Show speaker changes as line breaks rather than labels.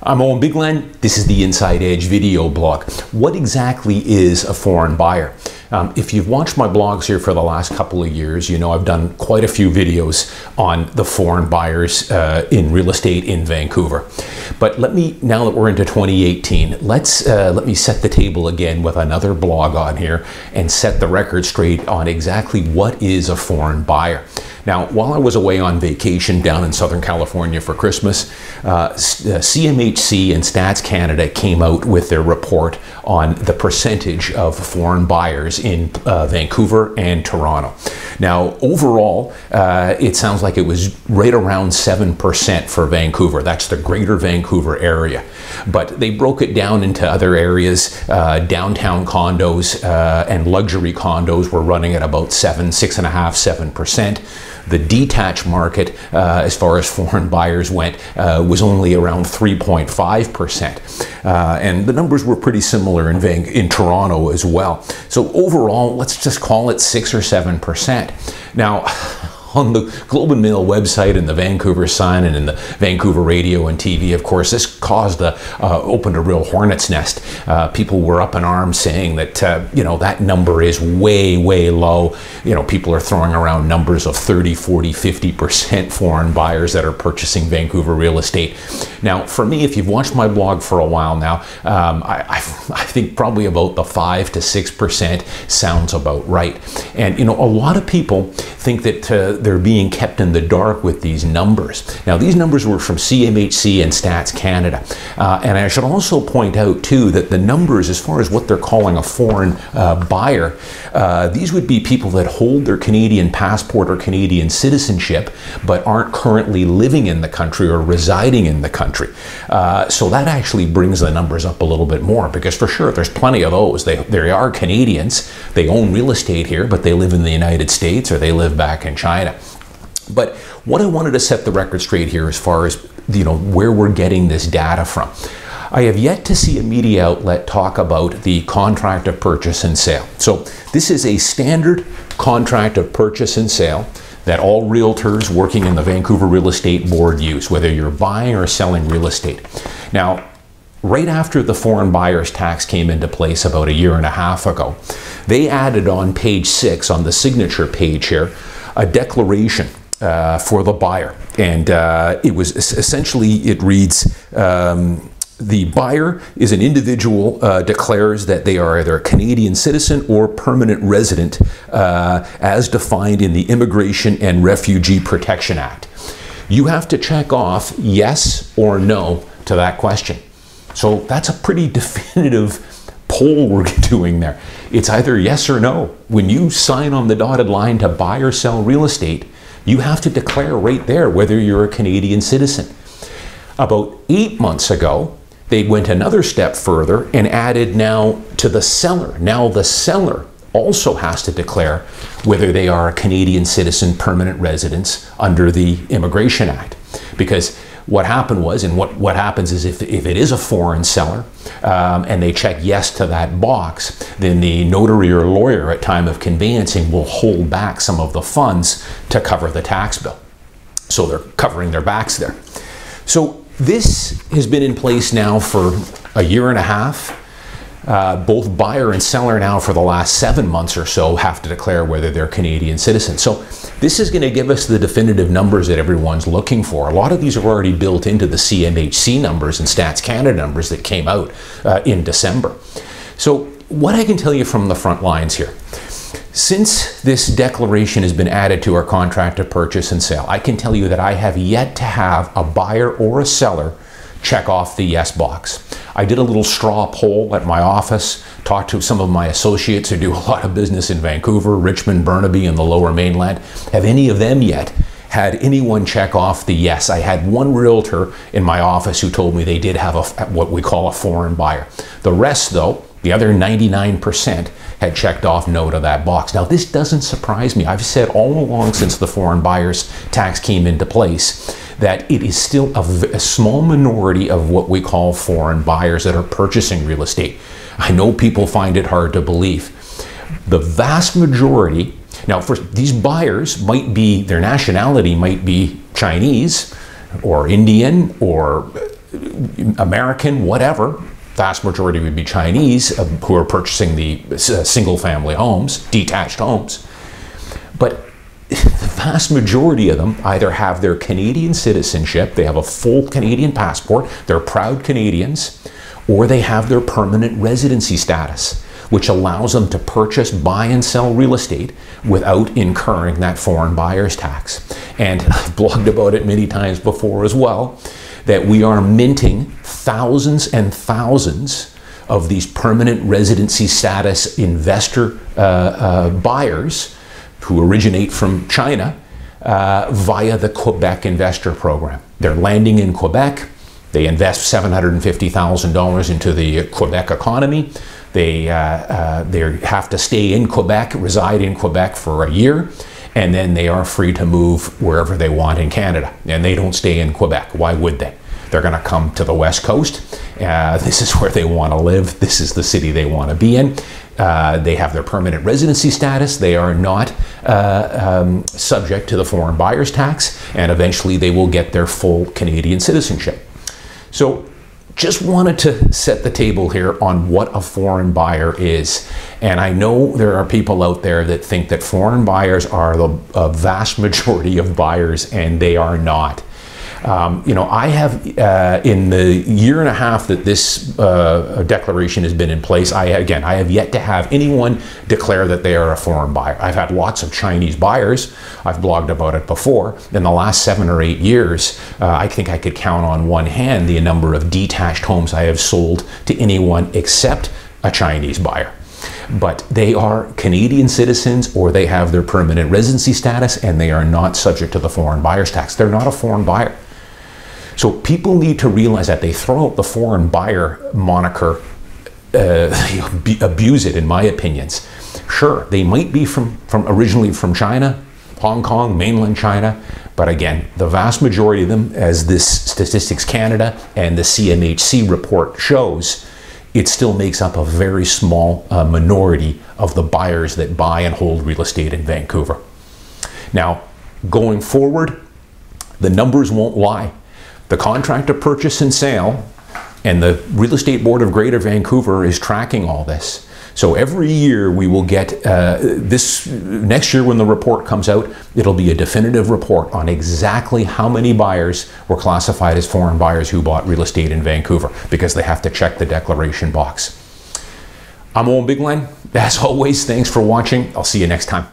I'm Owen Bigland. This is the Inside Edge video blog. What exactly is a foreign buyer? If you've watched my blogs here for the last couple of years, you know I've done quite a few videos on the foreign buyers in real estate in Vancouver. But now that we're into 2018, let me set the table again with another blog on here and set the record straight on exactly what is a foreign buyer. Now, while I was away on vacation down in Southern California for Christmas, CMHC and Stats Canada came out with their report on the percentage of foreign buyers in Vancouver and Toronto. Now, overall, it sounds like it was right around 7% for Vancouver. That's the greater Vancouver area. But they broke it down into other areas. Downtown condos and luxury condos were running at about 6.5–7%. The detached market, as far as foreign buyers went, was only around 3.5%. And the numbers were pretty similar in Toronto as well. So overall, let's just call it 6 or 7%. Now, on the Globe and Mail website and the Vancouver Sun and in the Vancouver radio and TV, of course, this opened a real hornet's nest. People were up in arms saying that, that number is way, way low. People are throwing around numbers of 30, 40, 50% foreign buyers that are purchasing Vancouver real estate. Now, for me, if you've watched my blog for a while now, I think probably about the 5 to 6% sounds about right. And, a lot of people think that they're being kept in the dark with these numbers. Now, these numbers were from CMHC and Stats Canada. And I should also point out, too, that the numbers, as far as what they're calling a foreign buyer, these would be people that hold their Canadian passport or Canadian citizenship, but aren't currently living in the country or residing in the country. So that actually brings the numbers up a little bit more, because for sure, there's plenty of those. They are Canadians. They own real estate here, but they live in the United States or they live back in China. But what I wanted to set the record straight here as far as, where we're getting this data from. I have yet to see a media outlet talk about the contract of purchase and sale. So this is a standard contract of purchase and sale that all realtors working in the Vancouver Real Estate Board use, whether you're buying or selling real estate. Now, right after the foreign buyers tax came into place about 1.5 years ago, they added on page 6 on the signature page here a declaration for the buyer. And it was essentially, it reads, the buyer is an individual declares that they are either a Canadian citizen or permanent resident as defined in the Immigration and Refugee Protection Act. You have to check off yes or no to that question. So that's a pretty definitive poll we're doing there. It's either yes or no. When you sign on the dotted line to buy or sell real estate, you have to declare right there whether you're a Canadian citizen. About 8 months ago, they went another step further and added now to the seller. Now the seller also has to declare whether they are a Canadian citizen, permanent residents under the Immigration Act. Because what happened was, and what happens is if it is a foreign seller and they check yes to that box, then the notary or lawyer at time of conveyancing will hold back some of the funds to cover the tax bill. So they're covering their backs there. So this has been in place now for 1.5 years. Both buyer and seller now for the last 7 months or so have to declare whether they're Canadian citizens. So this is going to give us the definitive numbers that everyone's looking for. A lot of these are already built into the CMHC numbers and Stats Canada numbers that came out in December. So what I can tell you from the front lines here, since this declaration has been added to our contract of purchase and sale, I can tell you that I have yet to have a buyer or a seller check off the yes box. I did a little straw poll at my office, talked to some of my associates who do a lot of business in Vancouver, Richmond, Burnaby, and the Lower Mainland. Have any of them yet had anyone check off the yes? I had one realtor in my office who told me they did have what we call a foreign buyer. The rest, though, the other 99%, had checked off no to that box. Now, this doesn't surprise me. I've said all along since the foreign buyers tax came into place that it is still a small minority of what we call foreign buyers that are purchasing real estate. I know people find it hard to believe. The vast majority, now for these buyers might be, their nationality might be Chinese or Indian or American, whatever. Vast majority would be Chinese who are purchasing the single-family homes, detached homes. But the vast majority of them either have their Canadian citizenship, they have a full Canadian passport, they're proud Canadians, or they have their permanent residency status, which allows them to purchase, buy, and sell real estate without incurring that foreign buyer's tax. And I've blogged about it many times before as well, that we are minting thousands and thousands of these permanent residency status investor buyers who originate from China via the Quebec investor program. They're landing in Quebec. They invest $750,000 into the Quebec economy. They have to stay in Quebec, reside in Quebec for a year, and then they are free to move wherever they want in Canada. And they don't stay in Quebec. Why would they? They're going to come to the West Coast. This is where they want to live. This is the city they want to be in. They have their permanent residency status. They are not subject to the foreign buyer's tax, and eventually they will get their full Canadian citizenship. So just wanted to set the table here on what a foreign buyer is. And I know there are people out there that think that foreign buyers are the vast majority of buyers, and they are not. You know, I have, in the year and a half that this declaration has been in place, I have yet to have anyone declare that they are a foreign buyer. I've had lots of Chinese buyers. I've blogged about it before. In the last 7 or 8 years, I think I could count on one hand the number of detached homes I have sold to anyone except a Chinese buyer. But they are Canadian citizens, or they have their permanent residency status, and they are not subject to the foreign buyer's tax. They're not a foreign buyer. So people need to realize that. They throw out the foreign buyer moniker, abuse it, in my opinions. Sure, they might be originally from China, Hong Kong, mainland China, but again, the vast majority of them, as this Statistics Canada and the CMHC report shows, it still makes up a very small minority of the buyers that buy and hold real estate in Vancouver. Now, going forward, the numbers won't lie. The contract of purchase and sale and the Real Estate Board of Greater Vancouver is tracking all this. So every year we will get, next year when the report comes out, it'll be a definitive report on exactly how many buyers were classified as foreign buyers who bought real estate in Vancouver, because they have to check the declaration box. I'm Owen Bigland. As always, thanks for watching. I'll see you next time.